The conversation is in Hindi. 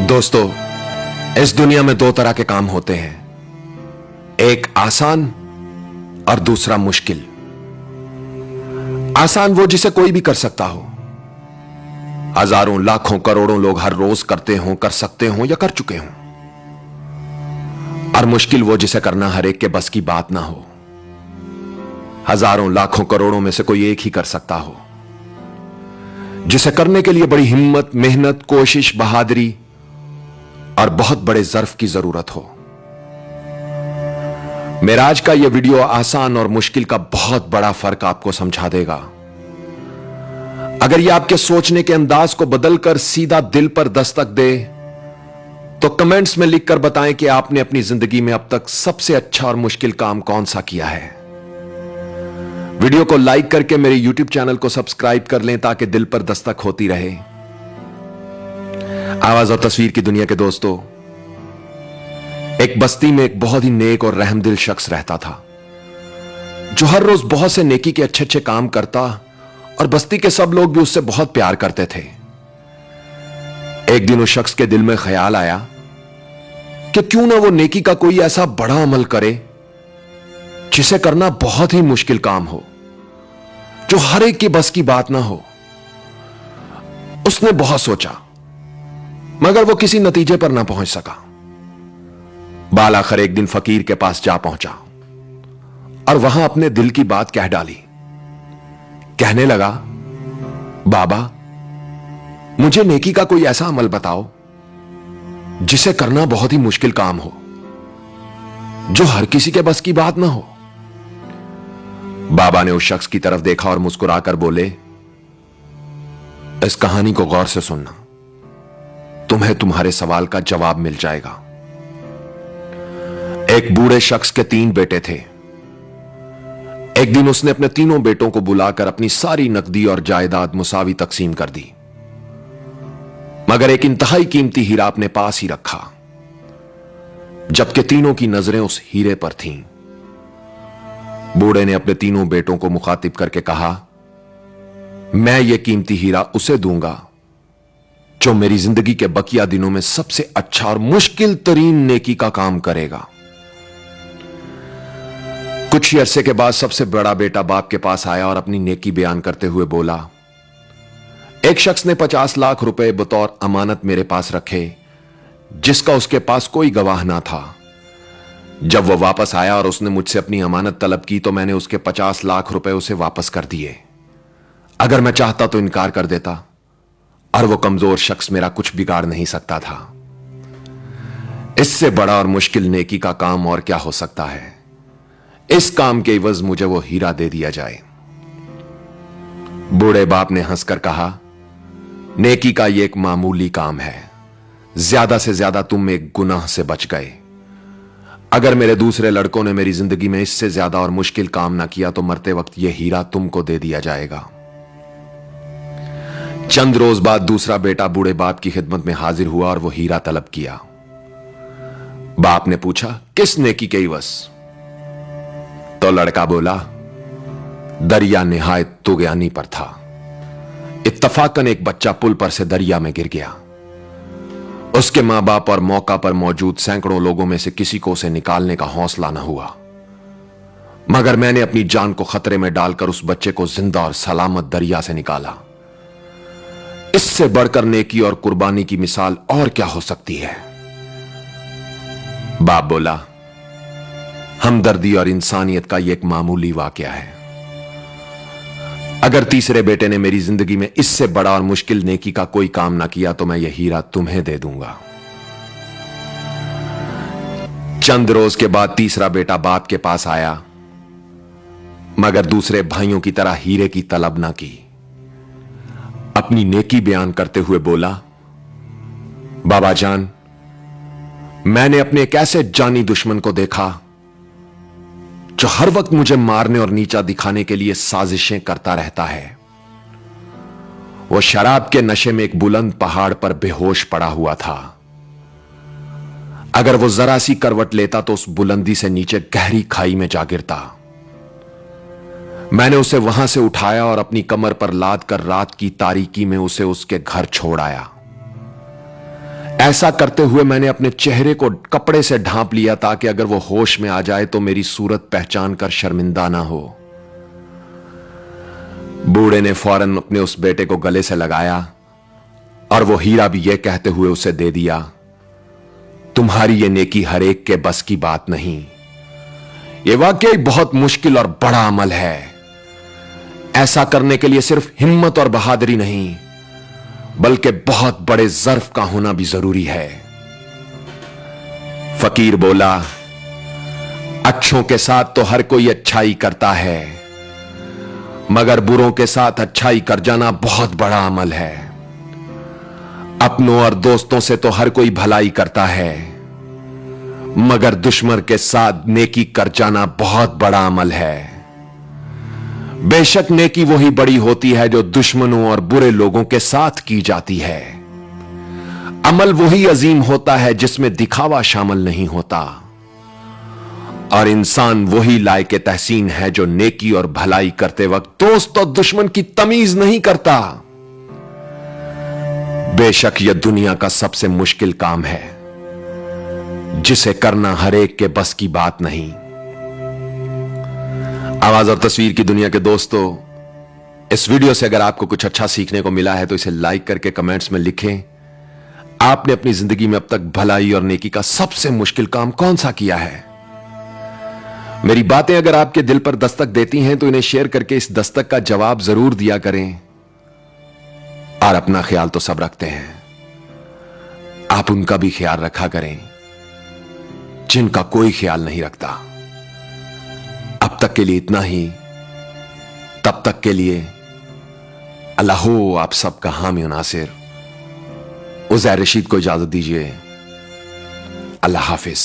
दोस्तों, इस दुनिया में दो तरह के काम होते हैं, एक आसान और दूसरा मुश्किल। आसान वो जिसे कोई भी कर सकता हो, हजारों लाखों करोड़ों लोग हर रोज करते हों, कर सकते हों या कर चुके हों। और मुश्किल वो जिसे करना हर एक के बस की बात ना हो, हजारों लाखों करोड़ों में से कोई एक ही कर सकता हो, जिसे करने के लिए बड़ी हिम्मत, मेहनत, कोशिश, बहादुरी और बहुत बड़े ज़र्फ की जरूरत हो। मेरा आज का यह वीडियो आसान और मुश्किल का बहुत बड़ा फर्क आपको समझा देगा। अगर यह आपके सोचने के अंदाज को बदलकर सीधा दिल पर दस्तक दे तो कमेंट्स में लिखकर बताएं कि आपने अपनी जिंदगी में अब तक सबसे अच्छा और मुश्किल काम कौन सा किया है। वीडियो को लाइक करके मेरे YouTube चैनल को सब्सक्राइब कर लें ताकि दिल पर दस्तक होती रहे। आवाज और तस्वीर की दुनिया के दोस्तों, एक बस्ती में एक बहुत ही नेक और रहमदिल शख्स रहता था जो हर रोज बहुत से नेकी के अच्छे अच्छे काम करता और बस्ती के सब लोग भी उससे बहुत प्यार करते थे। एक दिन उस शख्स के दिल में ख्याल आया कि क्यों ना वो नेकी का कोई ऐसा बड़ा अमल करे जिसे करना बहुत ही मुश्किल काम हो, जो हर एक के बस की बात ना हो। उसने बहुत सोचा मगर वो किसी नतीजे पर ना पहुंच सका। बाल आखिर एक दिन फकीर के पास जा पहुंचा और वहां अपने दिल की बात कह डाली। कहने लगा, बाबा, मुझे नेकी का कोई ऐसा अमल बताओ जिसे करना बहुत ही मुश्किल काम हो, जो हर किसी के बस की बात ना हो। बाबा ने उस शख्स की तरफ देखा और मुस्कुराकर बोले, इस कहानी को गौर से सुनना, तुम्हें तुम्हारे सवाल का जवाब मिल जाएगा। एक बूढ़े शख्स के 3 बेटे थे। एक दिन उसने अपने तीनों बेटों को बुलाकर अपनी सारी नकदी और जायदाद मुसावी तकसीम कर दी, मगर एक इंतहाई कीमती हीरा अपने पास ही रखा, जबकि तीनों की नजरें उस हीरे पर थीं। बूढ़े ने अपने तीनों बेटों को मुखातिब करके कहा, मैं यह कीमती हीरा उसे दूंगा जो मेरी जिंदगी के बकिया दिनों में सबसे अच्छा और मुश्किल तरीन नेकी का काम करेगा। कुछ ही अरसे के बाद सबसे बड़ा बेटा बाप के पास आया और अपनी नेकी बयान करते हुए बोला, एक शख्स ने 50 लाख रुपए बतौर अमानत मेरे पास रखे, जिसका उसके पास कोई गवाह ना था। जब वह वापस आया और उसने मुझसे अपनी अमानत तलब की तो मैंने उसके 50 लाख रुपए उसे वापस कर दिए। अगर मैं चाहता तो इनकार कर देता और वो कमजोर शख्स मेरा कुछ बिगाड़ नहीं सकता था। इससे बड़ा और मुश्किल नेकी का काम और क्या हो सकता है। इस काम के इवज मुझे वो हीरा दे दिया जाए। बूढ़े बाप ने हंसकर कहा, नेकी का ये एक मामूली काम है, ज्यादा से ज्यादा तुम एक गुनाह से बच गए। अगर मेरे दूसरे लड़कों ने मेरी जिंदगी में इससे ज्यादा और मुश्किल काम ना किया तो मरते वक्त यह हीरा तुमको दे दिया जाएगा। चंद रोज बाद दूसरा बेटा बूढ़े बाप की खिदमत में हाजिर हुआ और वो हीरा तलब किया। बाप ने पूछा, किस नेकी के इवज? तो लड़का बोला, दरिया निहायत तुगयानी पर था। इत्तफाकन एक बच्चा पुल पर से दरिया में गिर गया। उसके मां बाप और मौका पर मौजूद सैकड़ों लोगों में से किसी को उसे निकालने का हौसला न हुआ, मगर मैंने अपनी जान को खतरे में डालकर उस बच्चे को जिंदा और सलामत दरिया से निकाला। इससे बढ़कर नेकी और कुर्बानी की मिसाल और क्या हो सकती है। बाप बोला, हमदर्दी और इंसानियत का यह एक मामूली वाकया है। अगर तीसरे बेटे ने मेरी जिंदगी में इससे बड़ा और मुश्किल नेकी का कोई काम ना किया तो मैं यह हीरा तुम्हें दे दूंगा। चंद रोज के बाद तीसरा बेटा बाप के पास आया, मगर दूसरे भाइयों की तरह हीरे की तलब ना की। अपनी नेकी बयान करते हुए बोला, बाबा जान, मैंने अपने एक ऐसे जानी दुश्मन को देखा जो हर वक्त मुझे मारने और नीचा दिखाने के लिए साजिशें करता रहता है। वो शराब के नशे में एक बुलंद पहाड़ पर बेहोश पड़ा हुआ था। अगर वो जरा सी करवट लेता तो उस बुलंदी से नीचे गहरी खाई में जा गिरता। मैंने उसे वहां से उठाया और अपनी कमर पर लाद कर रात की तारीकी में उसे उसके घर छोड़ आया। ऐसा करते हुए मैंने अपने चेहरे को कपड़े से ढांप लिया ताकि अगर वो होश में आ जाए तो मेरी सूरत पहचान कर शर्मिंदा ना हो। बूढ़े ने फौरन अपने उस बेटे को गले से लगाया और वो हीरा भी यह कहते हुए उसे दे दिया, तुम्हारी ये नेकी हर एक के बस की बात नहीं। ये वाकई बहुत मुश्किल और बड़ा अमल है। ऐसा करने के लिए सिर्फ हिम्मत और बहादुरी नहीं बल्कि बहुत बड़े ज़र्फ का होना भी जरूरी है। फकीर बोला, अच्छों के साथ तो हर कोई अच्छाई करता है, मगर बुरों के साथ अच्छाई कर जाना बहुत बड़ा अमल है। अपनों और दोस्तों से तो हर कोई भलाई करता है, मगर दुश्मन के साथ नेकी कर जाना बहुत बड़ा अमल है। बेशक नेकी वही बड़ी होती है जो दुश्मनों और बुरे लोगों के साथ की जाती है। अमल वही अजीम होता है जिसमें दिखावा शामिल नहीं होता। और इंसान वही लायक तहसीन है जो नेकी और भलाई करते वक्त दोस्त और दुश्मन की तमीज नहीं करता। बेशक यह दुनिया का सबसे मुश्किल काम है जिसे करना हर एक के बस की बात नहीं। आवाज और तस्वीर की दुनिया के दोस्तों, इस वीडियो से अगर आपको कुछ अच्छा सीखने को मिला है तो इसे लाइक करके कमेंट्स में लिखें। आपने अपनी जिंदगी में अब तक भलाई और नेकी का सबसे मुश्किल काम कौन सा किया है? मेरी बातें अगर आपके दिल पर दस्तक देती हैं तो इन्हें शेयर करके इस दस्तक का जवाब जरूर दिया करें। और अपना ख्याल तो सब रखते हैं, आप उनका भी ख्याल रखा करें जिनका कोई ख्याल नहीं रखता। अब तक के लिए इतना ही। तब तक के लिए अल्लाह हो आप सबका हामी और नासिर। उज़ैर रशीद को इजाजत दीजिए। अल्लाह हाफिज।